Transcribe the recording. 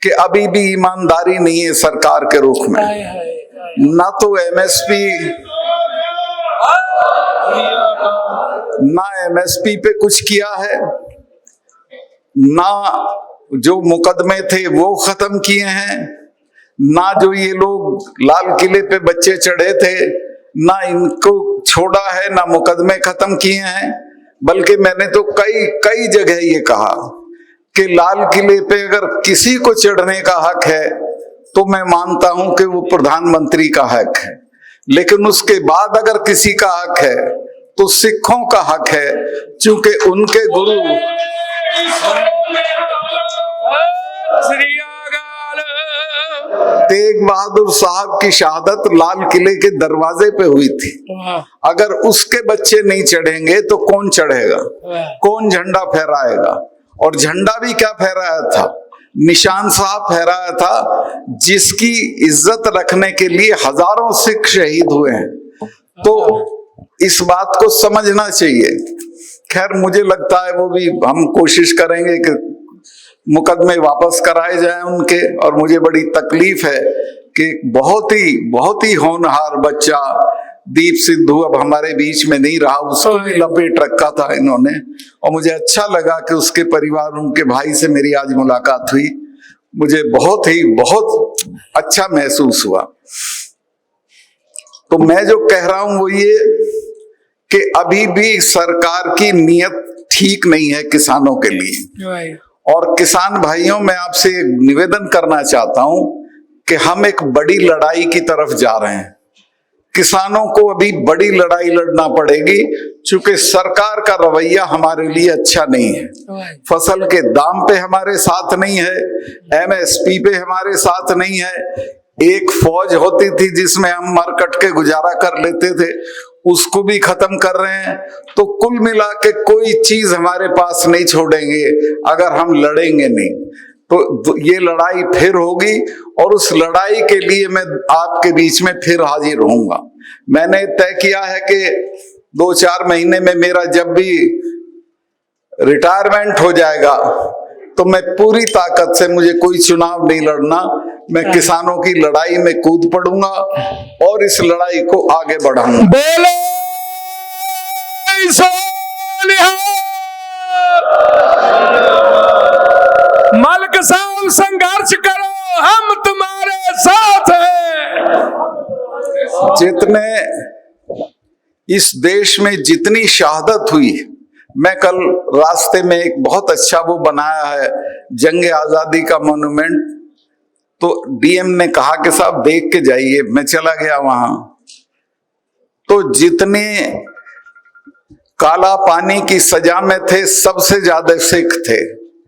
कि अभी भी ईमानदारी नहीं है सरकार के रुख में। ना तो एमएसपी पे कुछ किया है, ना जो मुकदमे थे वो खत्म किए हैं, ना जो ये लोग लाल किले पे बच्चे चढ़े थे ना इनको छोड़ा है, ना मुकदमे खत्म किए हैं। बल्कि मैंने तो कई जगह ये कहा कि लाल किले पे अगर किसी को चढ़ने का हक है तो मैं मानता हूं कि वो प्रधानमंत्री का हक है, लेकिन उसके बाद अगर किसी का हक है तो सिखों का हक है, क्योंकि उनके गुरु तेग बहादुर साहब की शहादत लाल किले के दरवाजे पे हुई थी। अगर उसके बच्चे नहीं चढ़ेंगे तो कौन चढ़ेगा, कौन झंडा फहराएगा? और झंडा भी क्या फहराया था? निशान साहब फहराया था, जिसकी इज्जत रखने के लिए हजारों सिख शहीद हुए हैं। तो इस बात को समझना चाहिए। खैर मुझे लगता है वो भी हम कोशिश करेंगे कि मुकदमे वापस कराए जाएं उनके। और मुझे बड़ी तकलीफ है कि बहुत ही होनहार बच्चा दीप सिद्धू अब हमारे बीच में नहीं रहा, उसको भी लपेट रखा था इन्होंने। और मुझे अच्छा लगा कि उसके परिवार, उनके भाई से मेरी आज मुलाकात हुई, मुझे बहुत अच्छा महसूस हुआ। तो मैं जो कह रहा हूं वो ये कि अभी भी सरकार की नीयत ठीक नहीं है किसानों के लिए। और किसान भाइयों, मैं आपसे निवेदन करना चाहता हूं कि हम एक बड़ी लड़ाई की तरफ जा रहे हैं। किसानों को अभी बड़ी लड़ाई लड़ना पड़ेगी, क्योंकि सरकार का रवैया हमारे लिए अच्छा नहीं है। फसल के दाम पे हमारे साथ नहीं है, एमएसपी पे हमारे साथ नहीं है। एक फौज होती थी जिसमें हम मर कट के गुजारा कर लेते थे, उसको भी खत्म कर रहे हैं। तो कुल मिला के कोई चीज हमारे पास नहीं छोड़ेंगे अगर हम लड़ेंगे नहीं। तो ये लड़ाई फिर होगी, और उस लड़ाई के लिए मैं आपके बीच में फिर हाजिर होऊंगा। मैंने तय किया है कि 2-4 महीने में मेरा जब भी रिटायरमेंट हो जाएगा तो मैं पूरी ताकत से, मुझे कोई चुनाव नहीं लड़ना, मैं किसानों की लड़ाई में कूद पड़ूंगा और इस लड़ाई को आगे बढ़ाऊंगा। मलिक साहब संघर्ष करो, हम तुम्हारे साथ हैं। जितने इस देश में जितनी शहादत हुई, मैं कल रास्ते में एक बहुत अच्छा वो बनाया है जंग आजादी का मोन्यूमेंट, तो डीएम ने कहा कि साहब देख के जाइए। मैं चला गया वहां, तो जितने काला पानी की सजा में थे सबसे ज्यादा सिख थे।